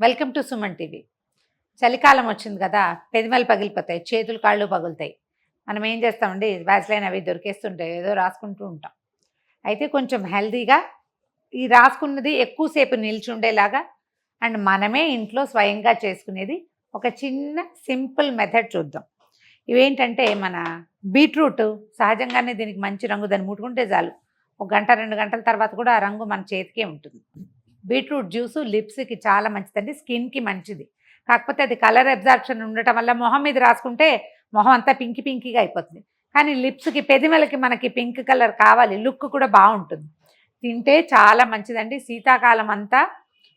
Welcome to Suman TV. చలికాలం వచ్చింది కదా, పెదిమలు పగిలిపోతాయి, చేతులు కాళ్ళు పగులుతాయి. మనం ఏం చేస్తామండి, వ్యాజ్లైన్ అవి దొరికేస్తుంటాయి, ఏదో రాసుకుంటూ ఉంటాం. అయితే కొంచెం హెల్తీగా ఈ రాసుకున్నది ఎక్కువసేపు నిల్చుండేలాగా అండ్ మనమే ఇంట్లో స్వయంగా చేసుకునేది ఒక చిన్న సింపుల్ మెథడ్ చూద్దాం. ఇవేంటంటే మన బీట్రూట్ సహజంగానే దీనికి మంచి రంగు, దాన్ని ముట్టుకుంటే చాలు 1 గంట 2 గంటల తర్వాత కూడా ఆ రంగు మన చేతికే ఉంటుంది. బీట్రూట్ జ్యూసు లిప్స్కి చాలా మంచిదండి, స్కిన్కి మంచిది. కాకపోతే అది కలర్ అబ్జార్ప్షన్ ఉండటం వల్ల మొహం మీద రాసుకుంటే మొహం అంతా పింకీగా అయిపోతుంది. కానీ లిప్స్కి, పెదిమలకి మనకి పింక్ కలర్ కావాలి, లుక్ కూడా బాగుంటుంది. తింటే చాలా మంచిదండి. శీతాకాలం అంతా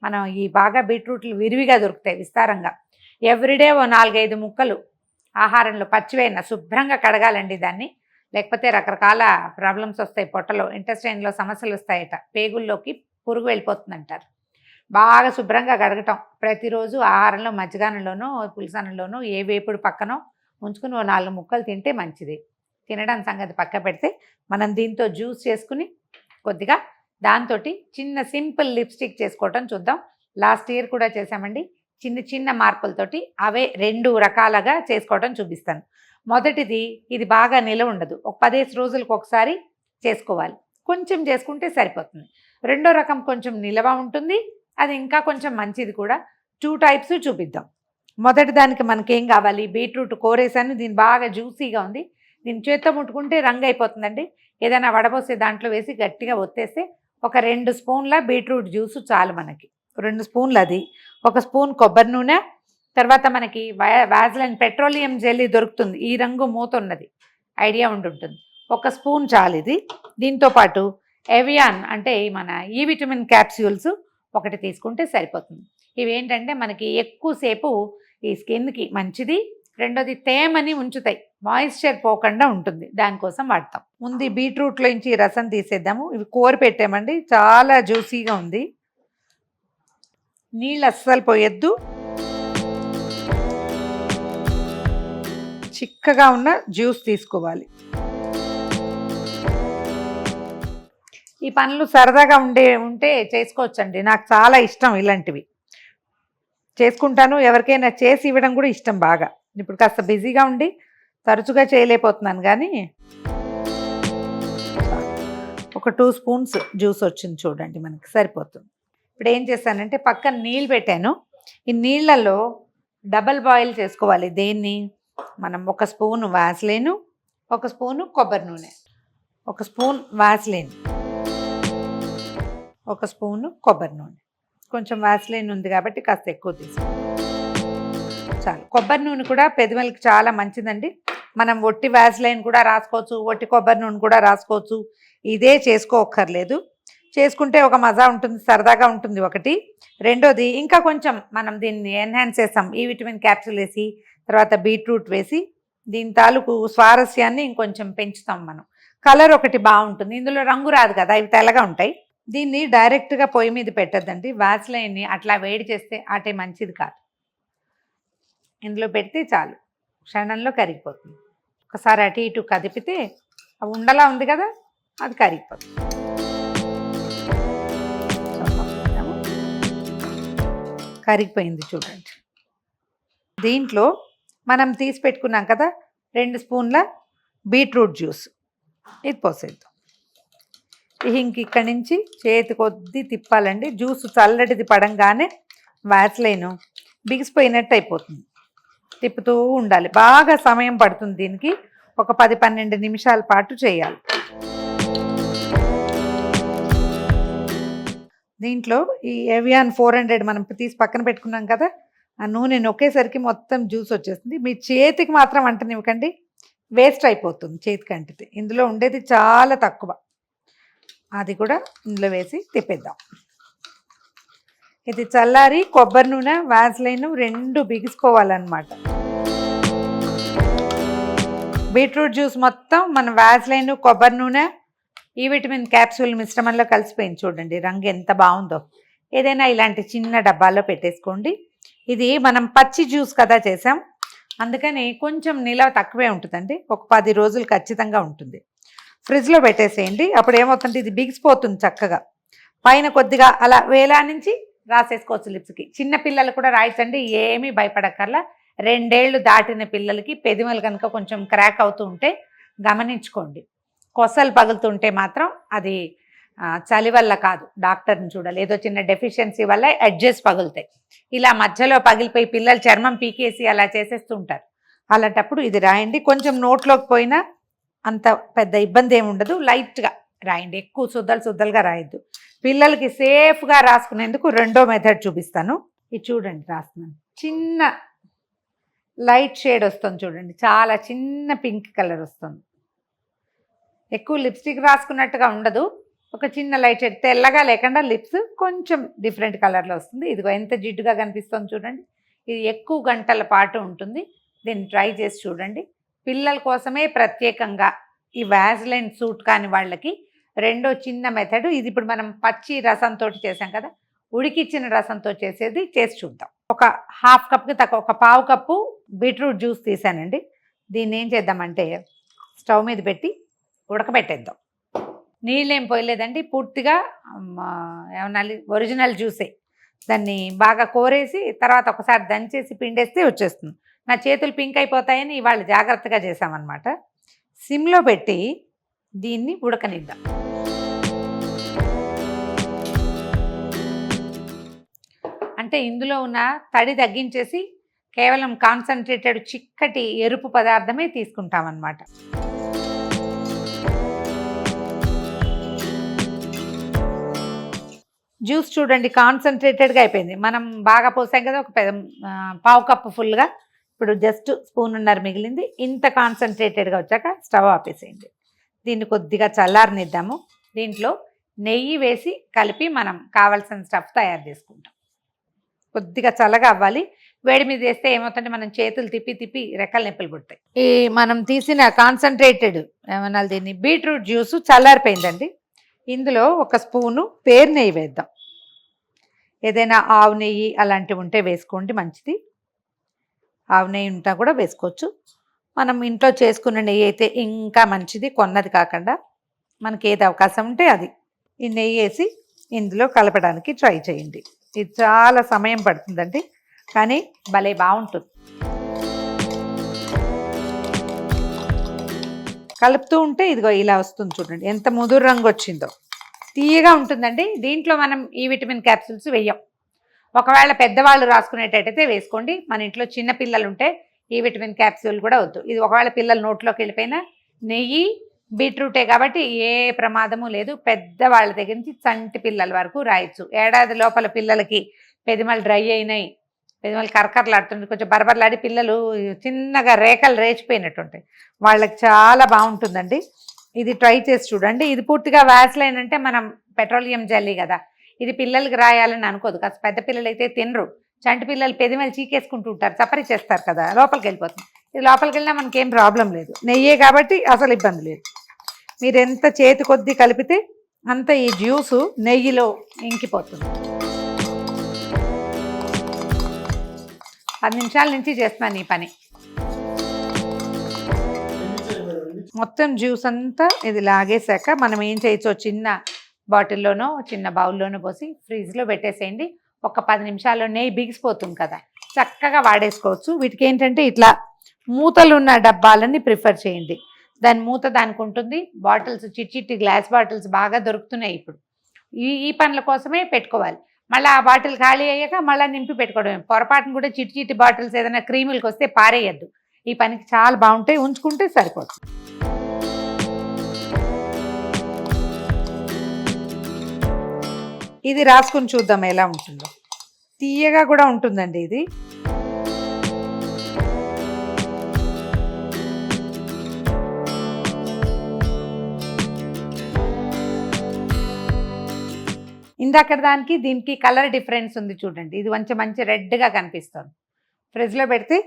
మనం ఈ బాగా బీట్రూట్లు విరివిగా దొరుకుతాయి విస్తారంగా. ఎవ్రీడే ఓ 4-5 ముక్కలు ఆహారంలో పచ్చివైనా శుభ్రంగా కడగాలండి దాన్ని. లేకపోతే రకరకాల ప్రాబ్లమ్స్ వస్తాయి, పొట్టలో ఇంటెస్టైన్లో సమస్యలు వస్తాయట, పేగుల్లోకి పురుగు వెళ్ళిపోతుందంటారు. బాగా శుభ్రంగా కడగటం, ప్రతిరోజు ఆహారంలో మజ్జిగానంలోనో పులిసనంలోనో ఏ వేపుడు పక్కనో ఉంచుకుని ఓ 4 ముక్కలు తింటే మంచిది. తినడం సంగతి పక్క పెడితే మనం దీంతో జ్యూస్ చేసుకుని కొద్దిగా దాంతో చిన్న సింపుల్ లిప్స్టిక్ చేసుకోవటం చూద్దాం. లాస్ట్ ఇయర్ కూడా చేసామండి. చిన్న చిన్న మార్పులతోటి అవే 2 రకాలుగా చేసుకోవడం చూపిస్తాను. మొదటిది, ఇది బాగా నిలవ ఉండదు, ఒక 15 రోజులకు ఒకసారి చేసుకోవాలి, కొంచెం చేసుకుంటే సరిపోతుంది. రెండో రకం కొంచెం నిలవ ఉంటుంది, అది ఇంకా కొంచెం మంచిది కూడా. 2 టైప్స్ చూపిద్దాం. మొదటి దానికి మనకేం కావాలి, బీట్రూట్ కోరేసాను, దీని బాగా జ్యూసీగా ఉంది. దీని చేత్తో ముట్టుకుంటే రంగు అయిపోతుందండి. ఏదైనా వడబోసే దాంట్లో వేసి గట్టిగా ఒత్తేస్తే ఒక 2 స్పూన్ల బీట్రూట్ జ్యూసు చాలు మనకి. 2 స్పూన్లు అది, 1 స్పూన్ కొబ్బరి నూనె, తర్వాత మనకి వ్యాజ్లైన్ పెట్రోలియం జెల్లీ దొరుకుతుంది, ఈ రంగు మూత ఉన్నది, ఐడియా ఉండుంటుంది, 1 స్పూన్ చాలు ఇది. దీంతోపాటు ఎవియాన్ అంటే మన ఈ విటమిన్ క్యాప్స్యూల్స్ 1 తీసుకుంటే సరిపోతుంది. ఇవేంటంటే మనకి ఎక్కువసేపు ఈ స్కిన్కి మంచిది. రెండోది, తేమని ఉంచుతాయి, మాయిశ్చర్ పోకుండా ఉంటుంది, దానికోసం వాడతాం. ముందు ఈ బీట్రూట్లో నుంచి రసం తీసేద్దాము. ఇవి కోరి పెట్టామండి, చాలా జ్యూసీగా ఉంది. నీళ్ళు అస్సలు పోయొద్దు, చిక్కగా ఉన్న జ్యూస్ తీసుకోవాలి. ఈ పనులు సరదాగా ఉంటే చేసుకోవచ్చండి. నాకు చాలా ఇష్టం ఇలాంటివి, చేసుకుంటాను. ఎవరికైనా చేసి ఇవ్వడం కూడా ఇష్టం బాగా. ఇప్పుడు కాస్త బిజీగా ఉండి తరచుగా చేయలేకపోతున్నాను, కానీ ఒక 2 స్పూన్స్ జ్యూస్ వచ్చింది చూడండి, మనకి సరిపోతుంది. ఇప్పుడు ఏం చేస్తానంటే పక్కన నీళ్ళు పెట్టాను. ఈ నీళ్ళల్లో డబల్ బాయిల్ చేసుకోవాలి. దేన్ని మనం 1 స్పూను వ్యాజ్లైన్, 1 స్పూను కొబ్బరి నూనె, 1 స్పూన్ వ్యాజ్లైన్, 1 స్పూను కొబ్బరి నూనె. కొంచెం వ్యాజ్లైన్ ఉంది కాబట్టి కాస్త ఎక్కువ తీసుకోండి, చాలు. కొబ్బరి నూనె కూడా పెదవులకి చాలా మంచిదండి. మనం ఒట్టి వ్యాజ్లైన్ కూడా రాసుకోవచ్చు, ఒట్టి కొబ్బరి నూనె కూడా రాసుకోవచ్చు, ఇదే చేసుకోక్కర్లేదు. చేసుకుంటే ఒక మజా ఉంటుంది, సరదాగా ఉంటుంది ఒకటి. రెండోది, ఇంకా కొంచెం మనం దీన్ని ఎన్హాన్స్ చేస్తాం, ఈ విటమిన్ క్యాప్సూల్ వేసి తర్వాత బీట్రూట్ వేసి దీని తాలూకు స్వారస్యాన్ని ఇంకొంచెం పెంచుతాం మనం. కలర్ ఒకటి బాగుంటుంది, ఇందులో రంగు రాదు కదా, ఇవి తెల్లగా ఉంటాయి. దీన్ని డైరెక్ట్గా పొయ్యి మీద పెట్టద్దండి, వ్యాజ్లైన్ని అట్లా వేడి చేస్తే అటే మంచిది కాదు. ఇందులో పెడితే చాలు, క్షణంలో కరిగిపోతుంది. ఒకసారి అటు ఇటు కదిపితే అవి ఉండలా ఉంది కదా, అది కరిగిపోతుంది. కరిగిపోయింది చూడండి. దీంట్లో మనం తీసి పెట్టుకున్నాం కదా 2 స్పూన్ల బీట్రూట్ జ్యూస్, ఇది పోసేద్దాం. ఇంక ఇక్కడి నుంచి చేతి కొద్దీ తిప్పాలండి. జ్యూస్ చల్లటిది పడంగానే వ్యాజ్లైన్ బిగిసిపోయినట్టు అయిపోతుంది, తిప్పుతూ ఉండాలి. బాగా సమయం పడుతుంది దీనికి, ఒక 10-12 నిమిషాల పాటు చేయాలి. దీంట్లో ఈ ఎవియాన్ 400 మనం తీసి పక్కన పెట్టుకున్నాం కదా, ఆ నూనె నొక్కేసరికి మొత్తం జ్యూస్ వచ్చేస్తుంది. మీ చేతికి మాత్రం అంటనివ్వకండి, వేస్ట్ అయిపోతుంది చేతికి అంటితే. ఇందులో ఉండేది చాలా తక్కువ, అది కూడా ఇందులో వేసి తిప్పేద్దాం. ఇది చల్లారి కొబ్బరి నూనె వ్యాజ్లైన్ 2 బిగిసిపోవాలన్నమాట. బీట్రూట్ జ్యూస్ మొత్తం మన వ్యాజ్లైన్, కొబ్బరి నూనె, ఈ విటమిన్ క్యాప్సూల్ మిశ్రమంలో కలిసిపోయింది చూడండి, రంగు ఎంత బాగుందో. ఏదైనా ఇలాంటి చిన్న డబ్బాలో పెట్టేసుకోండి. ఇది మనం పచ్చి జ్యూస్ కదా చేసాం, అందుకని కొంచెం నిలవ తక్కువే ఉంటుందండి, ఒక 10 రోజులు ఖచ్చితంగా ఉంటుంది. ఫ్రిడ్జ్లో పెట్టేసేయండి, అప్పుడు ఏమవుతుందంటే ఇది బిగిసిపోతుంది చక్కగా. పైన కొద్దిగా అలా వేలా నుంచి రాసేసుకోవచ్చు లిప్స్కి. చిన్న పిల్లలు కూడా రాయొచ్చండి, ఏమీ భయపడక్కర్లా. 2 ఏళ్ళు దాటిన పిల్లలకి పెదిమలు కనుక కొంచెం క్రాక్ అవుతూ ఉంటే గమనించుకోండి. కొసలు పగులుతుంటే మాత్రం అది చలి వల్ల కాదు, డాక్టర్ని చూడాలి. ఏదో చిన్న డెఫిషియన్సీ వల్ల ఎడ్జెస్ పగులుతాయి. ఇలా మధ్యలో పగిలిపోయి పిల్లలు చర్మం పీకేసి అలా చేసేస్తూ ఉంటారు. అలాంటప్పుడు ఇది రాయండి. కొంచెం నోట్లోకి పోయినా అంత పెద్ద ఇబ్బంది ఏమి ఉండదు, లైట్గా రాయండి, ఎక్కువ శుద్ధలుగా రాయొద్దు. పిల్లలకి సేఫ్గా రాసుకునేందుకు రెండో మెథడ్ చూపిస్తాను. ఇది చూడండి, రాస్తున్నాను. చిన్న లైట్ షేడ్ వస్తుంది చూడండి, చాలా చిన్న పింక్ కలర్ వస్తుంది. ఎక్కువ లిప్స్టిక్ రాసుకున్నట్టుగా ఉండదు, ఒక చిన్న లైట్ షేడ్, తెల్లగా లేకుండా లిప్స్ కొంచెం డిఫరెంట్ కలర్లో వస్తుంది. ఇదిగో ఎంత జిడ్డుగా కనిపిస్తుంది చూడండి. ఇది ఎక్కువ గంటల పాటు ఉంటుంది. దీన్ని ట్రై చేసి చూడండి. పిల్లల కోసమే ప్రత్యేకంగా ఈ వ్యాజ్లైన్ సూట్ కాని వాళ్ళకి రెండో చిన్న మెథడ్ ఇది. ఇప్పుడు మనం పచ్చి రసంతో చేసాం కదా, ఉడికిచ్చిన రసంతో చేసేది చేసి చూద్దాం. ఒక హాఫ్ కప్కి తక్కువ, ఒక పావు కప్పు బీట్రూట్ జ్యూస్ తీసానండి. దీన్ని ఏం చేద్దామంటే స్టవ్ మీద పెట్టి ఉడకబెట్టేద్దాం. నీళ్ళు ఏం పోయలేదండి, పూర్తిగా ఏమన్నా ఒరిజినల్ జ్యూసే. దాన్ని బాగా కోరేసి తర్వాత ఒకసారి దంచేసి పిండేస్తే వచ్చేస్తుంది. నా చేతులు పింక్ అయిపోతాయని ఇవాళ జాగ్రత్తగా చేసామన్నమాట. సిమ్లో పెట్టి దీన్ని ఉడకనిద్దాం. అంటే ఇందులో ఉన్న తడి తగ్గించేసి కేవలం కాన్సన్ట్రేటెడ్ చిక్కటి ఎరుపు పదార్థమే తీసుకుంటామన్నమాట. జ్యూస్ చూడండి కాన్సన్ట్రేటెడ్గా అయిపోయింది. మనం బాగా పోసాం కదా, ఒక పావు కప్పు ఫుల్గా. ఇప్పుడు జస్ట్ స్పూన్నర మిగిలింది. ఇంత కాన్సన్ట్రేటెడ్గా వచ్చాక స్టవ్ ఆపేసేయండి. దీన్ని కొద్దిగా చల్లారనిద్దాము. దీంట్లో నెయ్యి వేసి కలిపి మనం కావాల్సిన స్టఫ్ తయారు చేసుకుంటాం. కొద్దిగా చల్లగా అవ్వాలి. వేడి మీద వేస్తే ఏమవుతుంటే మనం చేతులు తిప్పి రెక్కలు నొప్పులు పుడతాయి. ఈ మనం తీసిన కాన్సన్ట్రేటెడ్ ఏమన్నా దీన్ని బీట్రూట్ జ్యూసు చల్లారిపోయిందండి. ఇందులో ఒక స్పూను పేరు నెయ్యి వేద్దాం. ఏదైనా ఆవు నెయ్యి అలాంటివి ఉంటే వేసుకోండి, మంచిది. ఆవు నెయ్యి ఉంటా కూడా వేసుకోవచ్చు. మనం ఇంట్లో చేసుకున్న నెయ్యి అయితే ఇంకా మంచిది, కొన్నది కాకుండా. మనకి ఏది అవకాశం ఉంటే అది. ఈ నెయ్యి వేసి ఇందులో కలపడానికి ట్రై చేయండి. ఇది చాలా సమయం పడుతుందండి, కానీ భలే బాగుంటుంది. కలుపుతూ ఉంటే ఇదిగో ఇలా వస్తుంది చూడండి, ఎంత ముదురు రంగు వచ్చిందో. తీయగా ఉంటుందండి. దీంట్లో మనం ఈ విటమిన్ క్యాప్సూల్స్ వేయం. ఒకవేళ పెద్దవాళ్ళు రాసుకునేటట్టయితే వేసుకోండి. మన ఇంట్లో చిన్న పిల్లలు ఉంటే ఈ విటమిన్ క్యాప్సూల్ కూడా వద్దు. ఇది ఒకవేళ పిల్లలు నోట్లోకి వెళ్ళిపోయినా నెయ్యి బీట్రూటే కాబట్టి ఏ ప్రమాదము లేదు. పెద్దవాళ్ళ దగ్గర నుంచి చంటి పిల్లల వరకు రాయొచ్చు. ఏడాది లోపల పిల్లలకి పెదిమలు డ్రై అయినాయి, పెదిమలు కరకరలాడుతుంది, కొంచెం బరబరలాడి పిల్లలు చిన్నగా రేఖలు రేచిపోయినట్టుంటాయి, వాళ్ళకి చాలా బాగుంటుందండి. ఇది ట్రై చేసి చూడండి. ఇది పూర్తిగా వ్యాస్లైన్ అంటే మనం పెట్రోలియం జెల్లీ కదా, ఇది పిల్లలకి రాయాలని అనుకోదు. కాస్త పెద్ద పిల్లలు అయితే తినరు. చంటి పిల్లలు పెదిమలు చీకేసుకుంటూ ఉంటారు, చప్పరి చేస్తారు కదా, లోపలికి వెళ్ళిపోతుంది. ఇది లోపలికి వెళ్ళినా మనకేం ప్రాబ్లం లేదు, నెయ్యే కాబట్టి అసలు ఇబ్బంది లేదు. మీరు ఎంత చేతి కొద్దీ కలిపితే అంత ఈ జ్యూసు నెయ్యిలో ఇంకిపోతుంది. 10 నిమిషాల నుంచి చేస్తున్నాను ఈ పని. మొత్తం జ్యూస్ అంతా ఇది లాగేశాక మనం ఏం చేయొచ్చో చిన్న బాటిల్లోనో చిన్న బౌల్లోనో పోసి ఫ్రిడ్జ్లో పెట్టేసేయండి. ఒక 10 నిమిషాల్లో నెయ్యి బిగిసిపోతుంది కదా, చక్కగా వాడేసుకోవచ్చు. వీటికి ఏంటంటే ఇట్లా మూతలు ఉన్న డబ్బాలని ప్రిఫర్ చేయండి. దాని మూత దానికి ఉంటుంది. బాటిల్స్ చిట్టి గ్లాస్ బాటిల్స్ బాగా దొరుకుతున్నాయి ఇప్పుడు. ఈ పనుల కోసమే పెట్టుకోవాలి. మళ్ళీ ఆ బాటిల్ ఖాళీ అయ్యాక మళ్ళీ నింపి పెట్టుకోవడమే. పొరపాటును కూడా చిట్టి బాటిల్స్ ఏదైనా క్రీములకు వస్తే పారేయద్దు. ఈ పనికి చాలా బాగుంటాయి, ఉంచుకుంటే సరిపోతుంది. ఇది రాసుకుని చూద్దాం ఎలా ఉంటుందో. తీయగా కూడా ఉంటుందండి ఇది. ఇందాక దానికి దీనికి కలర్ డిఫరెన్స్ ఉంది చూడండి. ఇది కొంచెం మంచి రెడ్గా కనిపిస్తుంది. ఫ్రిడ్జ్లో పెడితే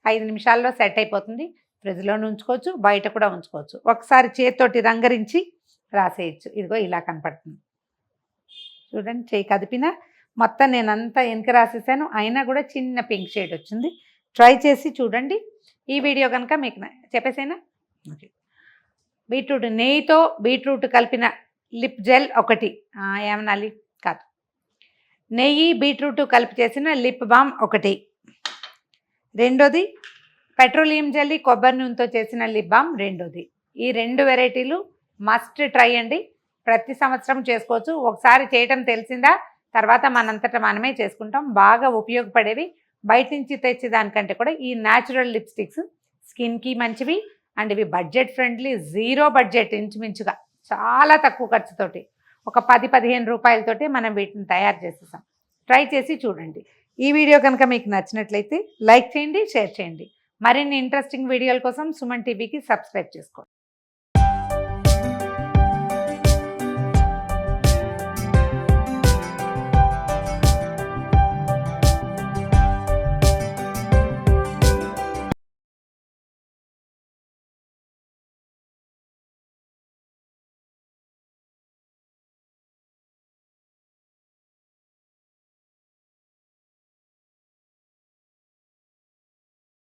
5 నిమిషాల్లో సెట్ అయిపోతుంది. ఫ్రిడ్జ్లో ఉంచుకోవచ్చు, బయట కూడా ఉంచుకోవచ్చు. ఒకసారి చేతితోటి రంగరించి రాసేయచ్చు. ఇదిగో ఇలా కనపడుతుంది చూడండి. చేయి కదిపినా మొత్తం నేనంతా వెనక రాసేసాను, అయినా కూడా చిన్న పింక్ షేడ్ వచ్చింది. ట్రై చేసి చూడండి. ఈ వీడియో కనుక మీకు చెప్పేసేనా. ఓకే, బీట్రూట్ నెయ్యితో బీట్రూట్ కలిపిన లిప్ జెల్ ఒకటి, ఏమనాలి కాదు, నెయ్యి బీట్రూట్ కలిపి చేసిన లిప్ బామ్ ఒకటి, రెండోది పెట్రోలియం జెల్లీ కొబ్బరి నూనెతో చేసిన లిప్ బామ్ రెండోది. ఈ 2 వెరైటీలు మస్ట్ ట్రై అండి. ప్రతి సంవత్సరం చేసుకోవచ్చు. ఒకసారి చేయటం తెలిసిందా తర్వాత మనంతటా మనమే చేసుకుంటాం. బాగా ఉపయోగపడేవి. బయట నుంచి తెచ్చే దానికంటే కూడా ఈ న్యాచురల్ లిప్స్టిక్స్ స్కిన్కి మంచివి అండ్ ఇవి బడ్జెట్ ఫ్రెండ్లీ, 0 బడ్జెట్ ఇంచుమించుగా చాలా తక్కువ ఖర్చుతోటి ఒక 10-15 రూపాయలతోటి మనం వీటిని తయారు చేసేసాం. ట్రై చేసి చూడండి. ఈ వీడియో కనుక మీకు నచ్చినట్లయితే లైక్ చేయండి, షేర్ చేయండి. మరిన్ని ఇంట్రెస్టింగ్ వీడియోల కోసం సుమన్ టీవీకి సబ్స్క్రైబ్ చేసుకోండి.